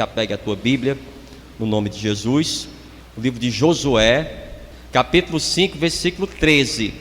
Já pegue a tua Bíblia, no nome de Jesus. O livro de Josué, capítulo 5, versículo 13.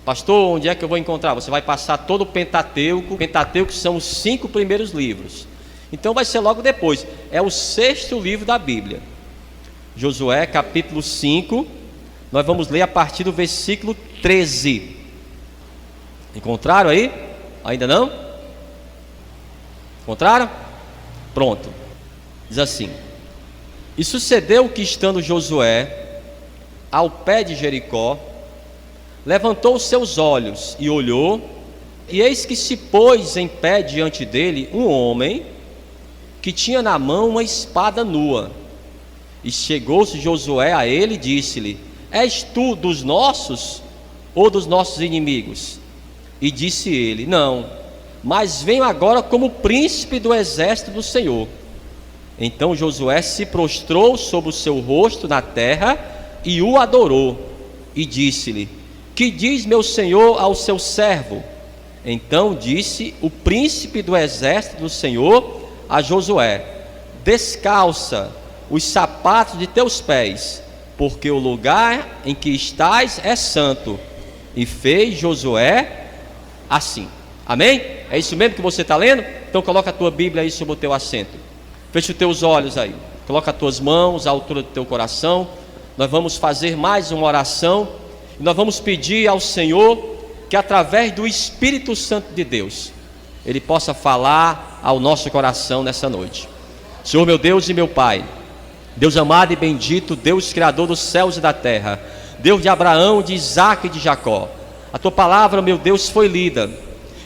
Pastor, onde é que eu vou encontrar? Você vai passar todo o Pentateuco. O Pentateuco são os 5 primeiros livros. Então vai ser logo depois. É o 6º livro da Bíblia. Josué, capítulo 5. Nós vamos ler a partir do versículo 13. Encontraram aí? Ainda não? Encontraram? Pronto. Diz assim: E sucedeu que, estando Josué ao pé de Jericó, levantou os seus olhos e olhou, e eis que se pôs em pé diante dele um homem que tinha na mão uma espada nua. E chegou-se Josué a ele e disse-lhe: És tu dos nossos ou dos nossos inimigos? E disse ele: Não, mas venho agora como príncipe do exército do Senhor. Então Josué se prostrou sobre o seu rosto na terra e o adorou, e disse-lhe: Que diz meu senhor ao seu servo? Então disse o príncipe do exército do Senhor a Josué: Descalça os sapatos de teus pés, porque o lugar em que estás é santo. E fez Josué assim. Amém? É isso mesmo que você está lendo? Então coloca a tua Bíblia aí sobre o teu assento. Feche os teus olhos aí. Coloca as tuas mãos à altura do teu coração. Nós vamos fazer mais uma oração. E nós vamos pedir ao Senhor que, através do Espírito Santo de Deus, Ele possa falar ao nosso coração nessa noite. Senhor meu Deus e meu Pai, Deus amado e bendito, Deus criador dos céus e da terra, Deus de Abraão, de Isaque e de Jacó, a tua palavra, meu Deus, foi lida.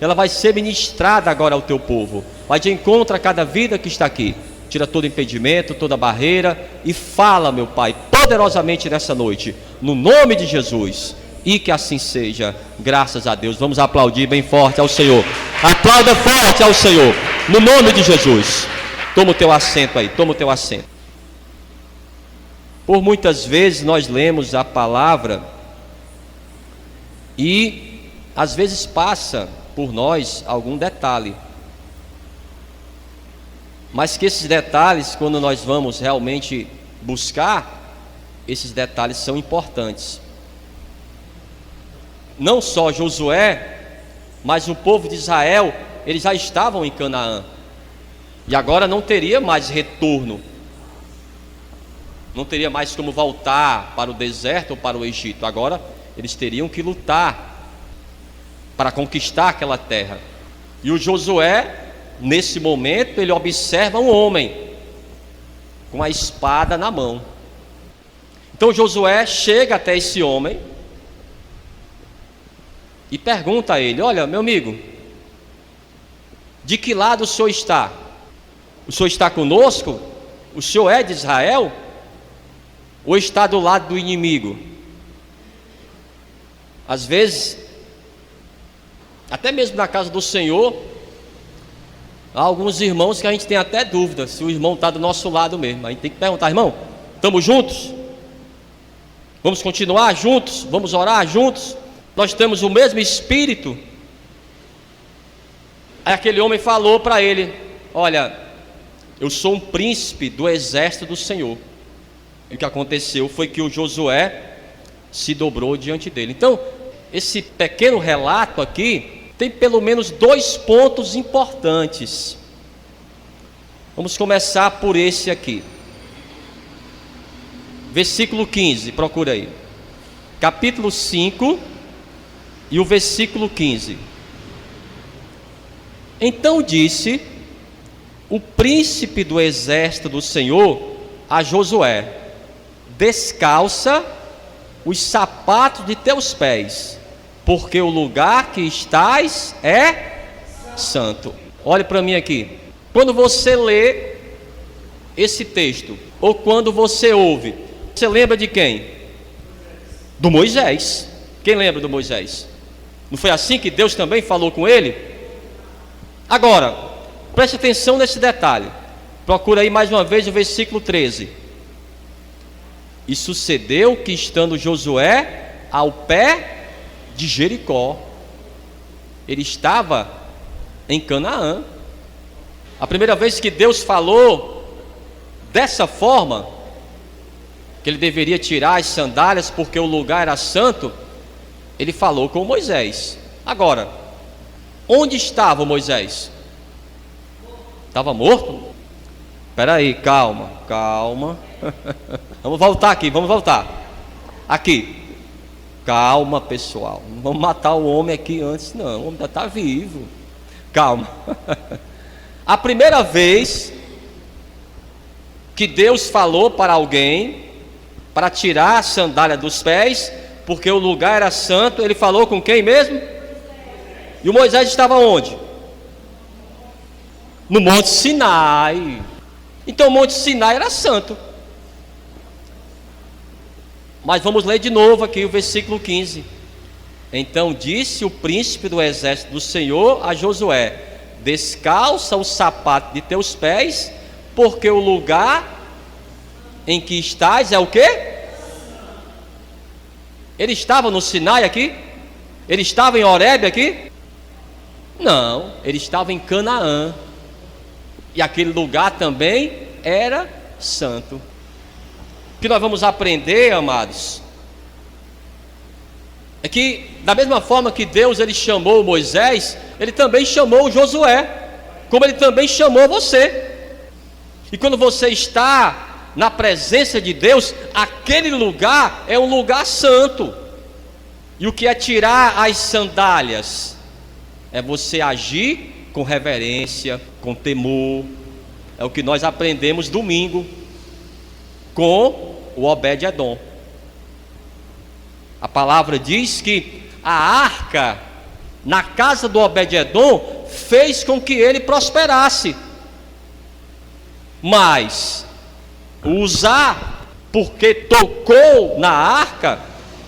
Ela vai ser ministrada agora ao teu povo. Vai de encontro a cada vida que está aqui. Tira todo impedimento, toda barreira e fala, meu Pai, poderosamente nessa noite, no nome de Jesus. E que assim seja, graças a Deus. Vamos aplaudir bem forte ao Senhor. Aplauda forte ao Senhor, no nome de Jesus. Toma o teu assento aí, toma o teu assento. Por muitas vezes nós lemos a palavra e às vezes passa por nós algum detalhe, mas que esses detalhes, quando nós vamos realmente buscar, esses detalhes são importantes. Não só Josué, mas o povo de Israel, eles já estavam em Canaã, e agora não teria mais retorno, não teria mais como voltar para o deserto ou para o Egito. Agora eles teriam que lutar para conquistar aquela terra. E o Josué, nesse momento, ele observa um homem com a espada na mão. Então Josué chega até esse homem e pergunta a ele: Olha, meu amigo, de que lado o senhor está? O senhor está conosco? O senhor é de Israel? Ou está do lado do inimigo? Às vezes, até mesmo na casa do Senhor, há alguns irmãos que a gente tem até dúvida se o irmão está do nosso lado mesmo. A gente tem que perguntar: irmão, estamos juntos? Vamos continuar juntos? Vamos orar juntos? Nós temos o mesmo espírito? Aí aquele homem falou para ele: Olha, eu sou um príncipe do exército do Senhor. E o que aconteceu foi que o Josué se dobrou diante dele. Então, esse pequeno relato aqui tem pelo menos 2 pontos importantes. Vamos começar por esse aqui. Versículo 15, procura aí. Capítulo 5 e o versículo 15. Então disse o príncipe do exército do Senhor a Josué: Descalça os sapatos de teus pés, porque o lugar que estás é santo. Olhe para mim aqui. Quando você lê esse texto, ou quando você ouve, você lembra de quem? Do Moisés. Quem lembra do Moisés? Não foi assim que Deus também falou com ele? Agora, preste atenção nesse detalhe. Procura aí mais uma vez o versículo 13. E sucedeu que, estando Josué ao pé de Jericó, ele estava em Canaã. A primeira vez que Deus falou dessa forma, que ele deveria tirar as sandálias porque o lugar era santo, ele falou com Moisés. Agora, onde estava Moisés? Estava morto? Espera aí, calma. Vamos voltar aqui, Aqui. Calma, pessoal. Não vamos matar o homem aqui antes, não. O homem ainda está vivo. Calma. A primeira vez que Deus falou para alguém para tirar a sandália dos pés, porque o lugar era santo, ele falou com quem mesmo? E o Moisés estava onde? No Monte Sinai. Então o Monte Sinai era santo. Mas vamos ler de novo aqui o versículo 15. Então disse o príncipe do exército do Senhor a Josué: descalça o sapato de teus pés, porque o lugar em que estás é o quê? Ele estava no Sinai aqui? Ele estava em Horebe aqui? Não, ele estava em Canaã. E aquele lugar também era santo. O que nós vamos aprender, amados, é que da mesma forma que Deus ele chamou Moisés, ele também chamou Josué, como ele também chamou você. E quando você está na presença de Deus, aquele lugar é um lugar santo. E o que é tirar as sandálias? É você agir com reverência, com temor. É o que nós aprendemos domingo com o Obed-edom. A palavra diz que a arca na casa do Obed-edom fez com que ele prosperasse. Mas usar porque tocou na arca,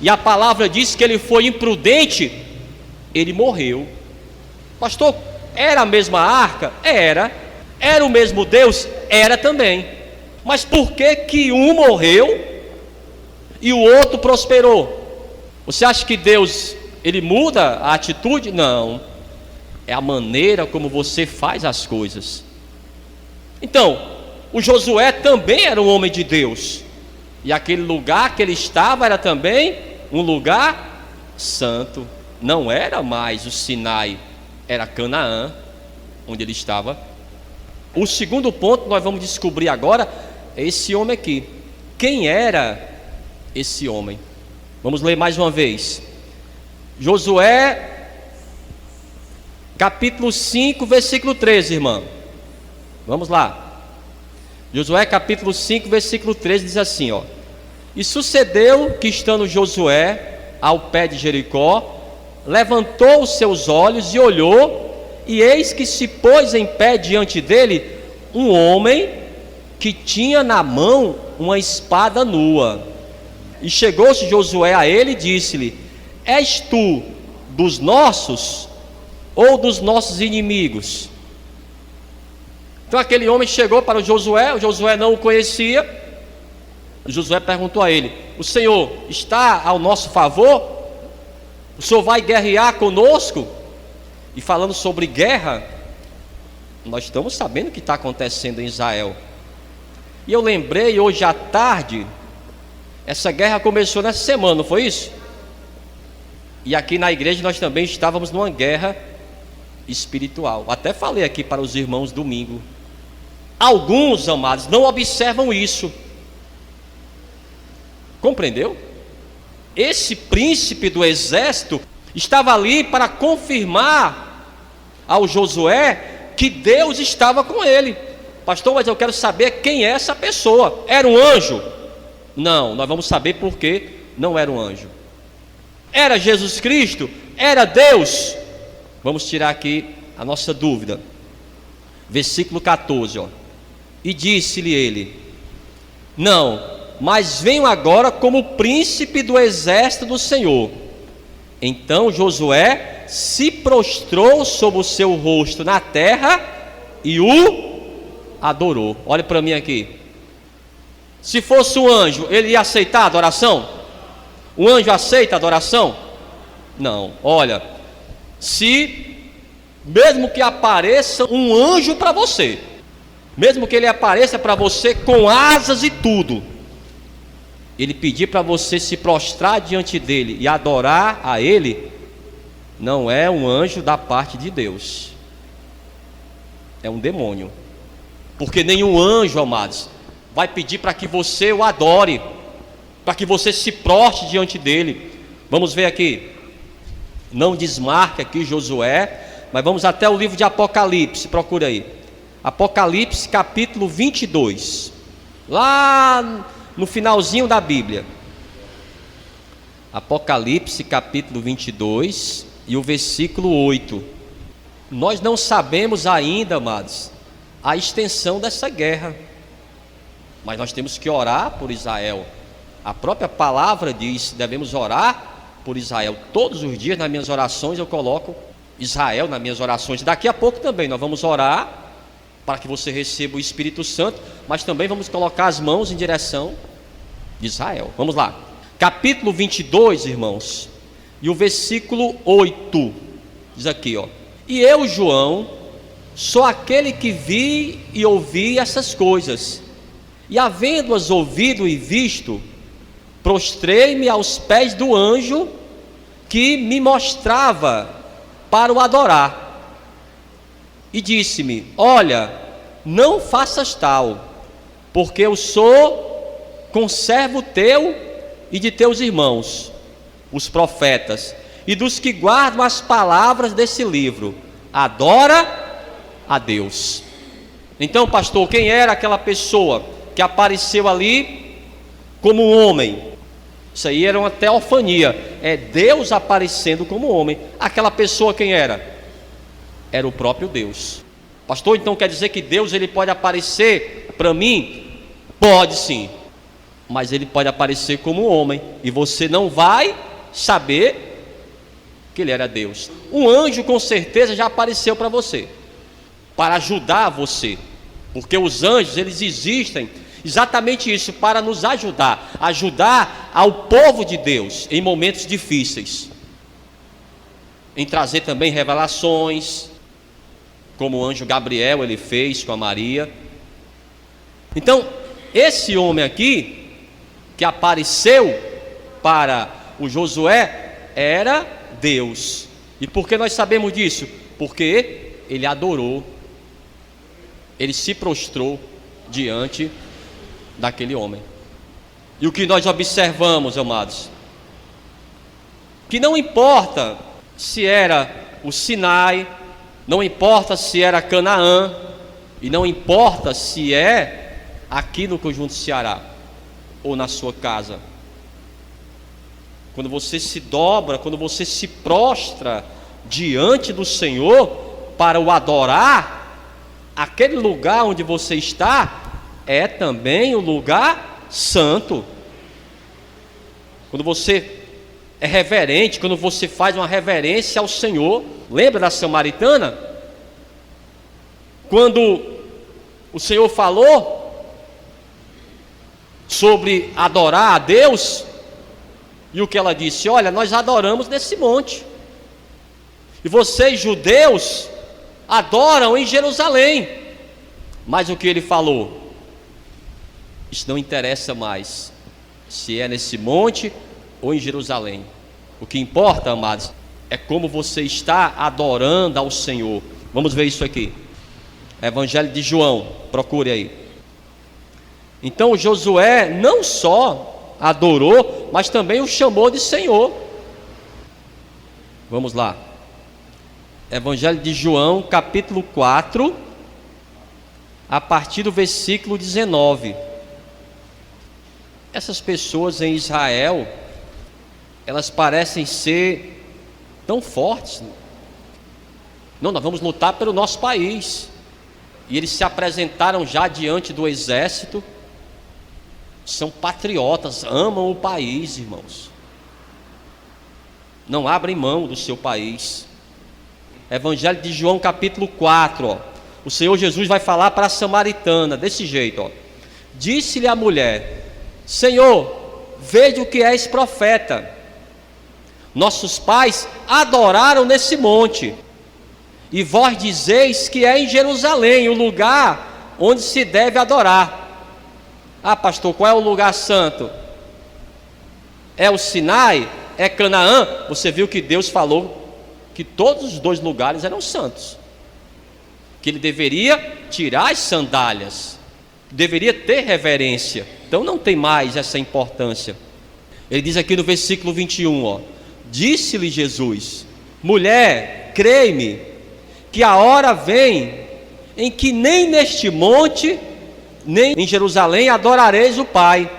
e a palavra diz que ele foi imprudente, ele morreu. Pastor, era a mesma arca? Era o mesmo Deus? Era também. Mas por que que um morreu e o outro prosperou? Você acha que Deus, ele muda a atitude? Não. É a maneira como você faz as coisas. Então, o Josué também era um homem de Deus. E aquele lugar que ele estava era também um lugar santo. Não era mais o Sinai, era Canaã, onde ele estava. O segundo ponto que nós vamos descobrir agora é esse homem aqui. Quem era esse homem? Vamos ler mais uma vez. Josué, capítulo 5, versículo 13, irmão. Vamos lá. Josué, capítulo 5, versículo 13, diz assim, ó: e sucedeu que, estando Josué ao pé de Jericó, levantou os seus olhos e olhou, e eis que se pôs em pé diante dele um homem que tinha na mão uma espada nua. E chegou-se Josué a ele e disse-lhe: és tu dos nossos ou dos nossos inimigos? Então aquele homem chegou para o Josué não o conhecia. O Josué perguntou a ele: o Senhor está ao nosso favor? O Senhor vai guerrear conosco? E falando sobre guerra, nós estamos sabendo o que está acontecendo em Israel. E eu lembrei hoje à tarde, essa guerra começou nessa semana, não foi isso? E aqui na igreja nós também estávamos numa guerra espiritual. Até falei aqui para os irmãos domingo. Alguns, amados, não observam isso. Compreendeu? Esse príncipe do exército estava ali para confirmar ao Josué que Deus estava com ele. Pastor, mas eu quero saber quem é essa pessoa. Era um anjo? Não, nós vamos saber por que não era um anjo. Era Jesus Cristo? Era Deus? Vamos tirar aqui a nossa dúvida. Versículo 14, ó. E disse-lhe ele: não, mas venho agora como príncipe do exército do Senhor. Então Josué se prostrou sobre o seu rosto na terra e o adorou. Olha para mim aqui. Se fosse um anjo, ele ia aceitar a adoração? O anjo aceita a adoração? Não. Olha, se mesmo que apareça um anjo para você, mesmo que ele apareça para você com asas e tudo, ele pedir para você se prostrar diante dele e adorar a ele, não é um anjo da parte de Deus, é um demônio. Porque nenhum anjo, amados, vai pedir para que você o adore, para que você se prostre diante dele. Vamos ver aqui, não desmarque aqui Josué, mas vamos até o livro de Apocalipse, procura aí, Apocalipse capítulo 22, lá no finalzinho da Bíblia. Apocalipse capítulo 22 e o versículo 8. Nós não sabemos ainda, amados, a extensão dessa guerra, mas nós temos que orar por Israel. A própria palavra diz: devemos orar por Israel. Todos os dias nas minhas orações eu coloco Israel nas minhas orações. Daqui a pouco também nós vamos orar para que você receba o Espírito Santo, mas também vamos colocar as mãos em direção de Israel. Vamos lá, capítulo 22, irmãos, e o versículo 8, diz aqui, ó: e eu, João, sou aquele que vi e ouvi essas coisas, e havendo-as ouvido e visto, prostrei-me aos pés do anjo que me mostrava para o adorar, e disse-me: olha, não faças tal, porque eu sou conservo teu e de teus irmãos, os profetas, e dos que guardam as palavras desse livro. Adora a Deus. Então, pastor, quem era aquela pessoa que apareceu ali como um homem? Isso aí era uma teofania, é Deus aparecendo como homem. Aquela pessoa quem era? Era o próprio Deus. Pastor, então quer dizer que Deus ele pode aparecer para mim? Pode sim, mas ele pode aparecer como homem, e você não vai saber que ele era Deus. Um anjo com certeza já apareceu para você, para ajudar você, porque os anjos eles existem exatamente isso, para nos ajudar, ajudar ao povo de Deus em momentos difíceis, em trazer também revelações, como o anjo Gabriel ele fez com a Maria. Então, esse homem aqui, que apareceu para o Josué, era Deus. E por que nós sabemos disso? Porque ele adorou, ele se prostrou diante daquele homem. E o que nós observamos, amados, que não importa se era o Sinai, não importa se era Canaã, e não importa se é aqui no Conjunto Ceará ou na sua casa, quando você se dobra, quando você se prostra diante do Senhor para o adorar, aquele lugar onde você está é também o lugar santo. Quando você é reverente, quando você faz uma reverência ao Senhor. Lembra da samaritana? Quando o Senhor falou sobre adorar a Deus, e o que ela disse? Olha, nós adoramos nesse monte, e vocês judeus adoram em Jerusalém. Mas o que ele falou? Isso não interessa mais se é nesse monte ou em Jerusalém. O que importa, amados, é como você está adorando ao Senhor. Vamos ver isso aqui, Evangelho de João, procure aí. Então Josué não só adorou, mas também o chamou de Senhor. Vamos lá, Evangelho de João, capítulo 4, a partir do versículo 19. Essas pessoas em Israel, elas parecem ser tão fortes. Não, nós vamos lutar pelo nosso país. E eles se apresentaram já diante do exército. São patriotas, amam o país, irmãos. Não abrem mão do seu país. Evangelho de João, capítulo 4, ó. O Senhor Jesus vai falar para a samaritana desse jeito, ó. Disse-lhe a mulher: Senhor, vejo que és profeta. Nossos pais adoraram nesse monte, e vós dizeis que é em Jerusalém o lugar onde se deve adorar. Ah, pastor, qual é o lugar santo? É o Sinai? É Canaã? Você viu que Deus falou que todos os dois lugares eram santos, que ele deveria tirar as sandálias, deveria ter reverência. Então não tem mais essa importância. Ele diz aqui no versículo 21, disse-lhe Jesus: mulher, crê-me, que a hora vem em que nem neste monte, nem em Jerusalém adorareis o Pai.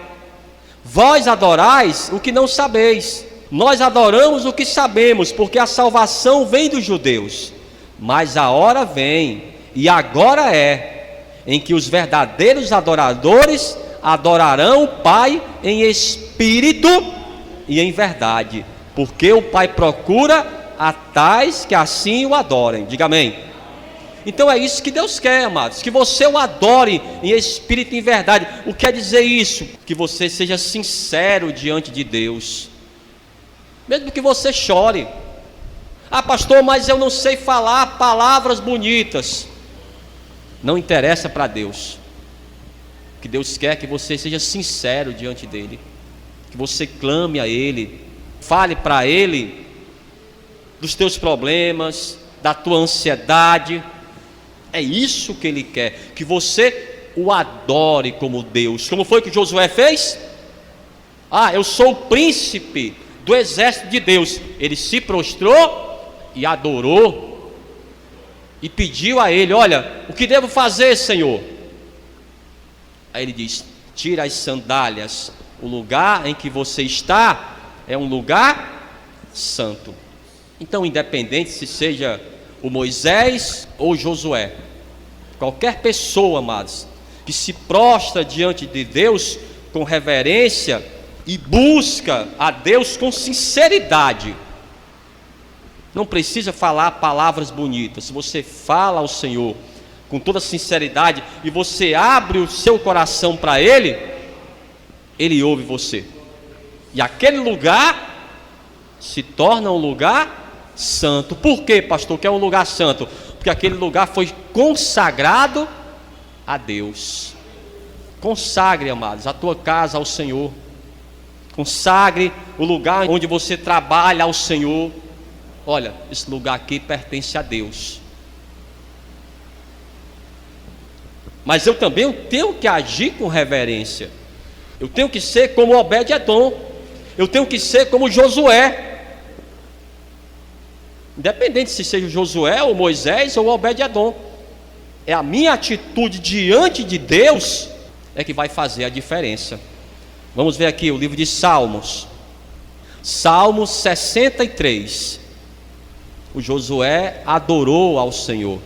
Vós adorais o que não sabeis, nós adoramos o que sabemos, porque a salvação vem dos judeus. Mas a hora vem, e agora é, em que os verdadeiros adoradores adorarão o Pai em espírito e em verdade, porque o Pai procura a tais que assim o adorem. Diga amém. Então é isso que Deus quer, amados, que você o adore em espírito e em verdade. O que quer dizer isso? Que você seja sincero diante de Deus, mesmo que você chore. Ah, pastor, mas eu não sei falar palavras bonitas. Não interessa para Deus. O que Deus quer é que você seja sincero diante dEle, que você clame a Ele, fale para Ele dos teus problemas, da tua ansiedade. É isso que Ele quer, que você o adore como Deus. Como foi que Josué fez? Ah, eu sou o príncipe do exército de Deus. Ele se prostrou e adorou, e pediu a Ele: olha, o que devo fazer, Senhor? Aí Ele diz: tira as sandálias, o lugar em que você está é um lugar santo. Então, independente se seja o Moisés ou Josué, qualquer pessoa, amados, que se prostra diante de Deus com reverência e busca a Deus com sinceridade, não precisa falar palavras bonitas. Se você fala ao Senhor com toda sinceridade e você abre o seu coração para Ele, Ele ouve você, e aquele lugar se torna um lugar santo. Por quê, pastor, que é um lugar santo? Porque aquele lugar foi consagrado a Deus. Consagre, amados, a tua casa ao Senhor. Consagre o lugar onde você trabalha ao Senhor. Olha, esse lugar aqui pertence a Deus. Mas eu também tenho que agir com reverência. Eu tenho que ser como Obed-edom. Eu tenho que ser como Josué. Independente se seja Josué ou Moisés ou Obed-edom, é a minha atitude diante de Deus é que vai fazer a diferença. Vamos ver aqui o livro de Salmos, Salmo 63. O Josué adorou ao Senhor.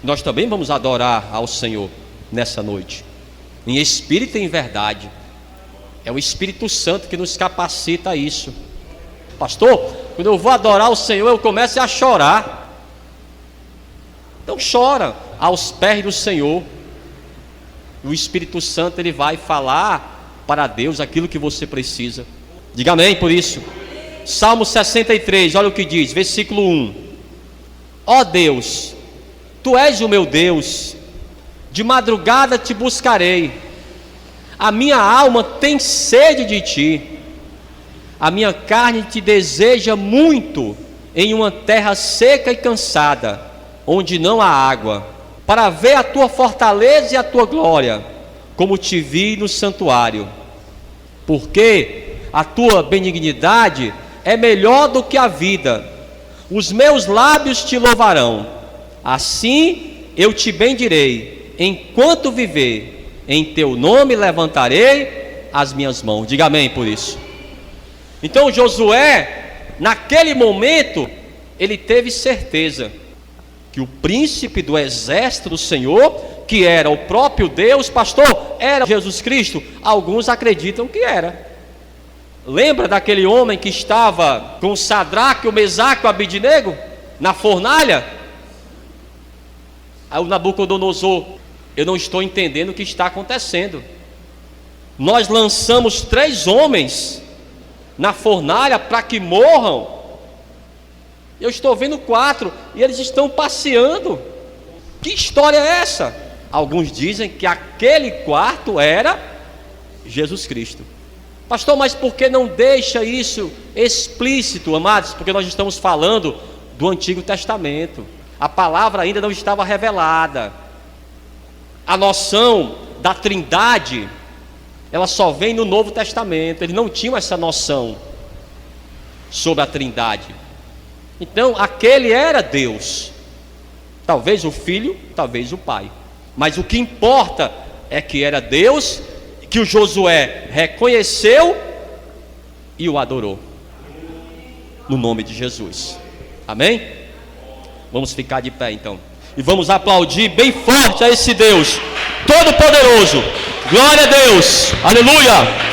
Nós também vamos adorar ao Senhor nessa noite, em espírito e em verdade. É o Espírito Santo que nos capacita a isso. Pastor, quando eu vou adorar o Senhor, eu começo a chorar. Então chora aos pés do Senhor. O Espírito Santo, ele vai falar para Deus aquilo que você precisa. Diga amém por isso. Salmo 63, olha o que diz, versículo 1. Ó Deus, Tu és o meu Deus, de madrugada te buscarei. A minha alma tem sede de Ti. A minha carne te deseja muito em uma terra seca e cansada, onde não há água, para ver a tua fortaleza e a tua glória, como te vi no santuário. Porque a tua benignidade é melhor do que a vida, os meus lábios te louvarão. Assim eu te bendirei, enquanto viver, em teu nome levantarei as minhas mãos. Diga amém por isso. Então Josué, naquele momento, ele teve certeza que o príncipe do exército do Senhor, que era o próprio Deus, pastor, era Jesus Cristo. Alguns acreditam que era. Lembra daquele homem que estava com o Sadraque, o Mesaque e o Abidnego na fornalha? Aí o Nabucodonosor: eu não estou entendendo o que está acontecendo. Nós lançamos 3 homens na fornalha para que morram. Eu estou vendo 4 e eles estão passeando. Que história é essa? Alguns dizem que aquele quarto era Jesus Cristo. Pastor, mas por que não deixa isso explícito, amados? Porque nós estamos falando do Antigo Testamento. A palavra ainda não estava revelada. A noção da Trindade, ela só vem no Novo Testamento. Eles não tinham essa noção sobre a Trindade. Então, aquele era Deus. Talvez o Filho, talvez o Pai. Mas o que importa é que era Deus, que o Josué reconheceu e o adorou. No nome de Jesus. Amém? Vamos ficar de pé então. E vamos aplaudir bem forte a esse Deus Todo-Poderoso. Glória a Deus. Aleluia.